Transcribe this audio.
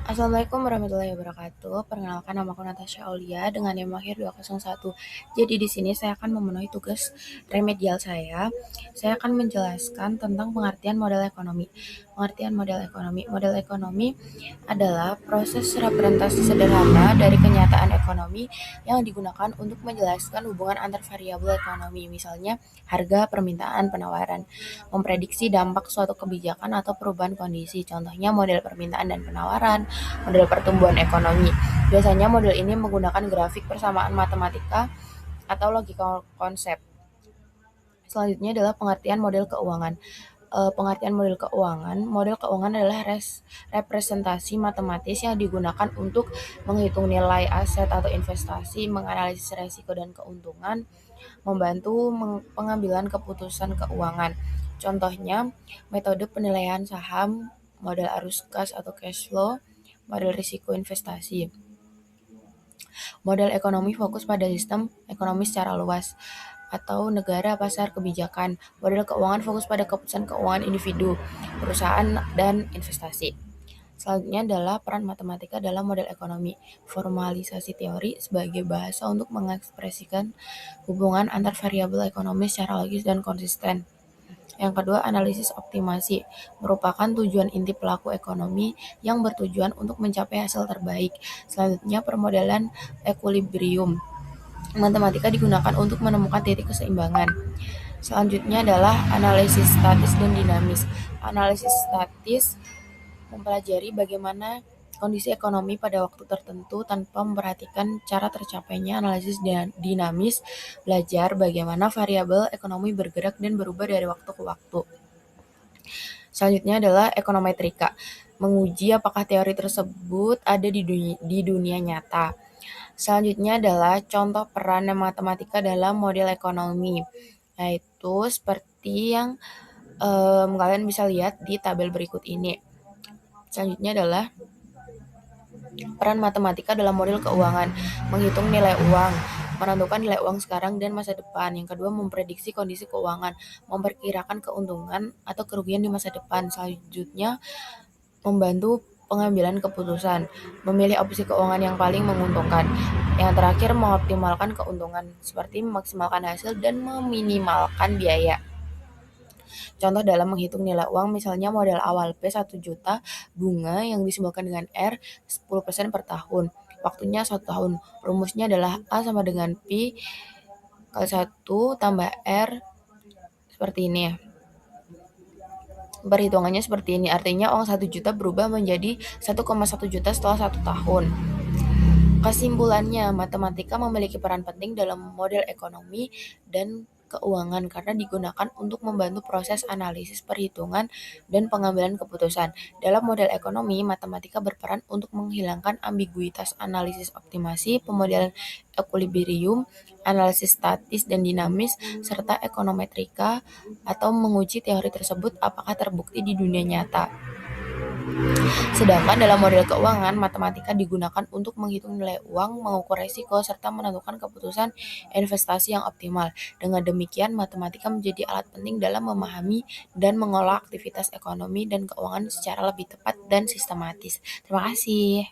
Assalamualaikum warahmatullahi wabarakatuh. Perkenalkan, nama aku Natasha Aulia dengan NIM akhir 201. Jadi di sini saya akan memenuhi tugas remedial saya. Saya akan menjelaskan tentang pengertian model ekonomi. Pengertian model ekonomi. Model ekonomi adalah proses representasi sederhana dari kenyataan ekonomi yang digunakan untuk menjelaskan hubungan antar variabel ekonomi, misalnya harga, permintaan, penawaran, memprediksi dampak suatu kebijakan atau perubahan kondisi, contohnya model permintaan dan penawaran, model pertumbuhan ekonomi. Biasanya model ini menggunakan grafik persamaan matematika atau logika konsep. Selanjutnya adalah pengertian model keuangan. Pengertian model keuangan adalah representasi matematis yang digunakan untuk menghitung nilai aset atau investasi, menganalisis risiko dan keuntungan, membantu pengambilan keputusan keuangan. Contohnya, metode penilaian saham, model arus kas atau cash flow, model risiko investasi. Model ekonomi fokus pada sistem ekonomi secara luas atau negara, pasar, kebijakan. Model keuangan fokus pada keputusan keuangan individu, perusahaan, dan investasi. Selanjutnya adalah peran matematika dalam model ekonomi. Formalisasi teori sebagai bahasa untuk mengekspresikan hubungan antar variabel ekonomi secara logis dan konsisten. Yang kedua, analisis optimasi merupakan tujuan inti pelaku ekonomi yang bertujuan untuk mencapai hasil terbaik. Selanjutnya, permodalan equilibrium. Matematika digunakan untuk menemukan titik keseimbangan. Selanjutnya adalah analisis statis dan dinamis. Analisis statis mempelajari bagaimana kondisi ekonomi pada waktu tertentu tanpa memperhatikan cara tercapainya. Analisis dinamis belajar bagaimana variabel ekonomi bergerak dan berubah dari waktu ke waktu. Selanjutnya adalah ekonometrika, menguji apakah teori tersebut ada di dunia nyata. Selanjutnya adalah contoh peran matematika dalam model ekonomi, yaitu seperti yang kalian bisa lihat di tabel berikut ini. Selanjutnya adalah peran matematika dalam model keuangan, menghitung nilai uang, menentukan nilai uang sekarang dan masa depan. Yang kedua, memprediksi kondisi keuangan, memperkirakan keuntungan atau kerugian di masa depan. Selanjutnya, membantu pengambilan keputusan, memilih opsi keuangan yang paling menguntungkan. Yang terakhir, mengoptimalkan keuntungan, seperti memaksimalkan hasil dan meminimalkan biaya. Contoh dalam menghitung nilai uang, misalnya modal awal P 1 juta, bunga yang disimbolkan dengan R 10% per tahun. Waktunya 1 tahun. Rumusnya adalah A sama dengan P kali 1 tambah R, seperti ini ya. Perhitungannya seperti ini, artinya uang 1 juta berubah menjadi 1,1 juta setelah 1 tahun. Kesimpulannya, matematika memiliki peran penting dalam model ekonomi dan keuangan karena digunakan untuk membantu proses analisis perhitungan dan pengambilan keputusan. Dalam model ekonomi, matematika berperan untuk menghilangkan ambiguitas analisis optimasi, pemodelan equilibrium, analisis statis dan dinamis, serta ekonometrika atau menguji teori tersebut apakah terbukti di dunia nyata. Sedangkan dalam model keuangan, matematika digunakan untuk menghitung nilai uang, mengukur risiko, serta menentukan keputusan investasi yang optimal. Dengan demikian, matematika menjadi alat penting dalam memahami dan mengelola aktivitas ekonomi dan keuangan secara lebih tepat dan sistematis. Terima kasih.